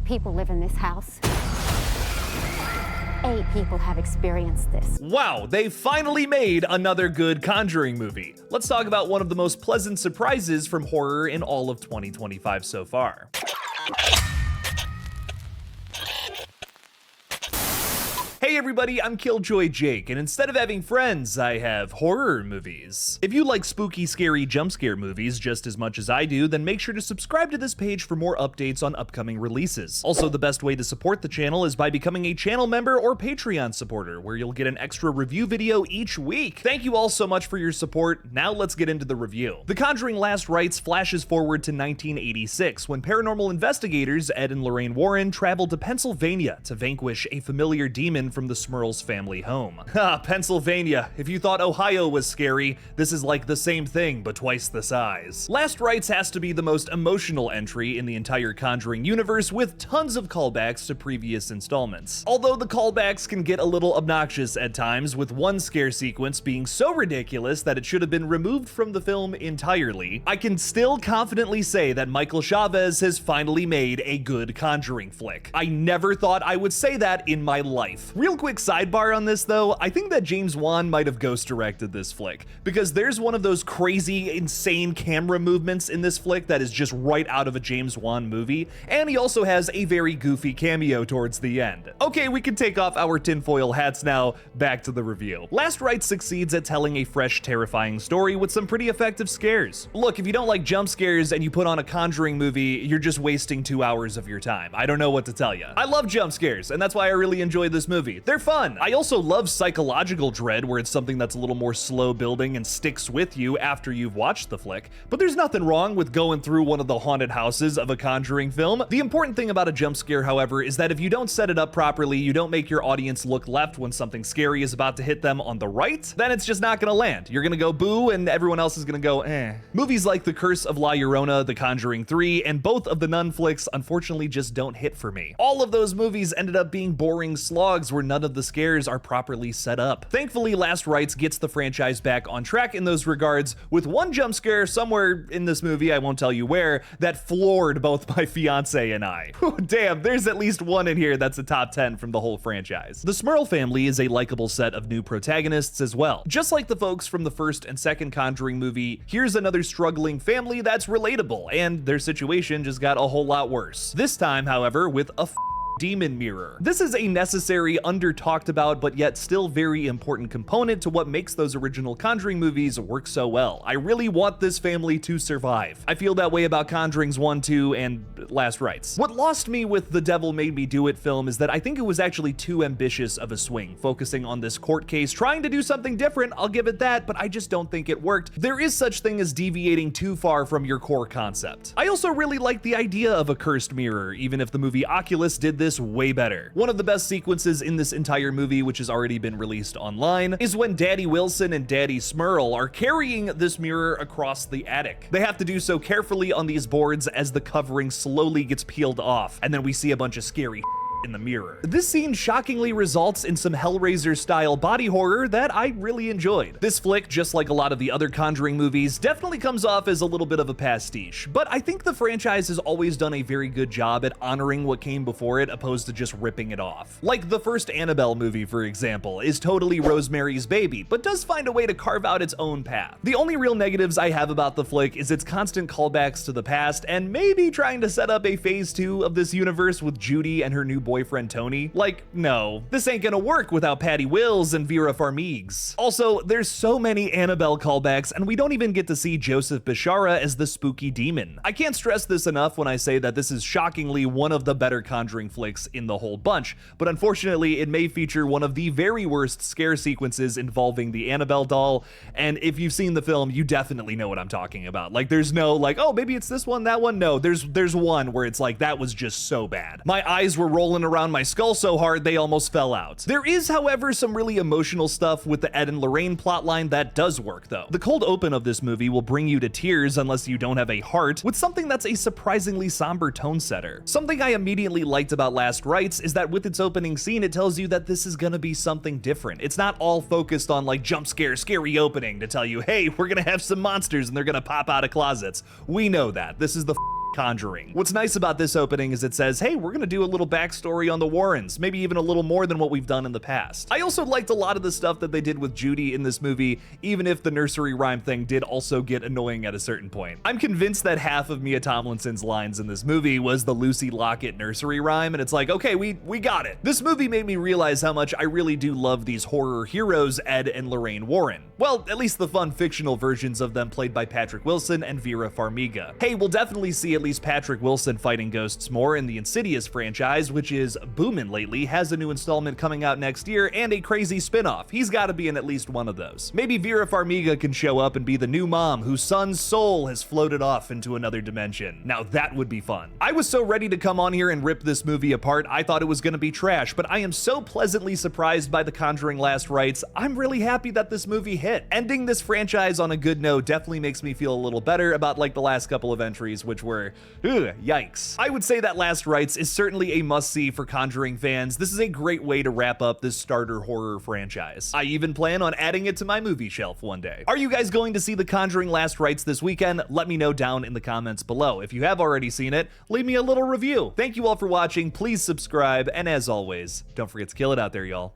people live in this house. 8 people have experienced this. Wow, they finally made another good Conjuring movie. Let's talk about one of the most pleasant surprises from horror in all of 2025 so far. Hey everybody, I'm Killjoy Jake, and instead of having friends, I have horror movies. If you like spooky, scary, jump scare movies just as much as I do, then make sure to subscribe to this page for more updates on upcoming releases. Also, the best way to support the channel is by becoming a channel member or Patreon supporter, where you'll get an extra review video each week. Thank you all so much for your support. Now let's get into the review. The Conjuring Last Rites flashes forward to 1986, when paranormal investigators Ed and Lorraine Warren traveled to Pennsylvania to vanquish a familiar demon from the Smurls family home. Ha, Pennsylvania. If you thought Ohio was scary, this is like the same thing, but twice the size. Last Rites has to be the most emotional entry in the entire Conjuring universe, with tons of callbacks to previous installments. Although the callbacks can get a little obnoxious at times, with one scare sequence being so ridiculous that it should have been removed from the film entirely, I can still confidently say that Michael Chavez has finally made a good Conjuring flick. I never thought I would say that in my life. Real quick sidebar on this though, I think that James Wan might have ghost directed this flick, because there's one of those crazy, insane camera movements in this flick that is just right out of a James Wan movie, and he also has a very goofy cameo towards the end. Okay, we can take off our tinfoil hats now, back to the review. Last Rites succeeds at telling a fresh, terrifying story with some pretty effective scares. Look, if you don't like jump scares and you put on a Conjuring movie, you're just wasting 2 hours of your time. I don't know what to tell you. I love jump scares, and that's why I really enjoyed this movie. They're fun. I also love psychological dread, where it's something that's a little more slow building and sticks with you after you've watched the flick, but there's nothing wrong with going through one of the haunted houses of a Conjuring film. The important thing about a jump scare, however, is that if you don't set it up properly, you don't make your audience look left when something scary is about to hit them on the right, then it's just not gonna land. You're gonna go boo, and everyone else is gonna go eh. Movies like The Curse of La Llorona, The Conjuring 3, and both of the Nun flicks unfortunately just don't hit for me. All of those movies ended up being boring slogs where none of the scares are properly set up. Thankfully, Last Rites gets the franchise back on track in those regards, with one jump scare somewhere in this movie, I won't tell you where, that floored both my fiance and I. Damn, there's at least one in here that's a top 10 from the whole franchise. The Smurl family is a likable set of new protagonists as well. Just like the folks from the first and second Conjuring movie, here's another struggling family that's relatable, and their situation just got a whole lot worse. This time, however, with a demon mirror. This is a necessary, under-talked about, but yet still very important component to what makes those original Conjuring movies work so well. I really want this family to survive. I feel that way about Conjurings 1, 2, and Last Rites. What lost me with The Devil Made Me Do It film is that I think it was actually too ambitious of a swing, focusing on this court case, trying to do something different, I'll give it that, but I just don't think it worked. There is such thing as deviating too far from your core concept. I also really like the idea of a cursed mirror, even if the movie Oculus did this way better. One of the best sequences in this entire movie, which has already been released online, is when Daddy Wilson and Daddy Smurl are carrying this mirror across the attic. They have to do so carefully on these boards as the covering slowly gets peeled off, and then we see a bunch of scary in the mirror. This scene shockingly results in some Hellraiser-style body horror that I really enjoyed. This flick, just like a lot of the other Conjuring movies, definitely comes off as a little bit of a pastiche, but I think the franchise has always done a very good job at honoring what came before it, opposed to just ripping it off. Like the first Annabelle movie, for example, is totally Rosemary's Baby, but does find a way to carve out its own path. The only real negatives I have about the flick is its constant callbacks to the past, and maybe trying to set up a phase 2 of this universe with Judy and her new boyfriend Tony. Like, no, this ain't gonna work without Patty Wills and Vera Farmiga. Also, there's so many Annabelle callbacks, and we don't even get to see Joseph Bishara as the spooky demon. I can't stress this enough when I say that this is shockingly one of the better Conjuring flicks in the whole bunch, but unfortunately it may feature one of the very worst scare sequences involving the Annabelle doll, and if you've seen the film, you definitely know what I'm talking about. Like, there's no like, oh, maybe it's this one, that one. No, there's one where it's like, that was just so bad. My eyes were rolling around my skull so hard they almost fell out. There is, however, some really emotional stuff with the Ed and Lorraine plotline that does work though. The cold open of this movie will bring you to tears unless you don't have a heart, with something that's a surprisingly somber tone setter. Something I immediately liked about Last Rites is that with its opening scene, it tells you that this is gonna be something different. It's not all focused on like jump scare, scary opening to tell you, hey, we're gonna have some monsters and they're gonna pop out of closets. We know that. This is the Conjuring. What's nice about this opening is it says, hey, we're gonna do a little backstory on the Warrens, maybe even a little more than what we've done in the past. I also liked a lot of the stuff that they did with Judy in this movie, even if the nursery rhyme thing did also get annoying at a certain point. I'm convinced that half of Mia Tomlinson's lines in this movie was the Lucy Lockett nursery rhyme, and it's like, okay, we got it. This movie made me realize how much I really do love these horror heroes, Ed and Lorraine Warren. Well, at least the fun fictional versions of them played by Patrick Wilson and Vera Farmiga. Hey, we'll definitely see at least Patrick Wilson fighting ghosts more in the Insidious franchise, which is boomin' lately, has a new installment coming out next year, and a crazy spin-off. He's gotta be in at least one of those. Maybe Vera Farmiga can show up and be the new mom whose son's soul has floated off into another dimension. Now that would be fun. I was so ready to come on here and rip this movie apart, I thought it was gonna be trash, but I am so pleasantly surprised by The Conjuring Last Rites. I'm really happy that this movie hit. Ending this franchise on a good note definitely makes me feel a little better about like the last couple of entries, which were, yikes. I would say that Last Rites is certainly a must-see for Conjuring fans. This is a great way to wrap up this starter horror franchise. I even plan on adding it to my movie shelf one day. Are you guys going to see The Conjuring Last Rites this weekend? Let me know down in the comments below. If you have already seen it, leave me a little review. Thank you all for watching, please subscribe, and as always, don't forget to kill it out there, y'all.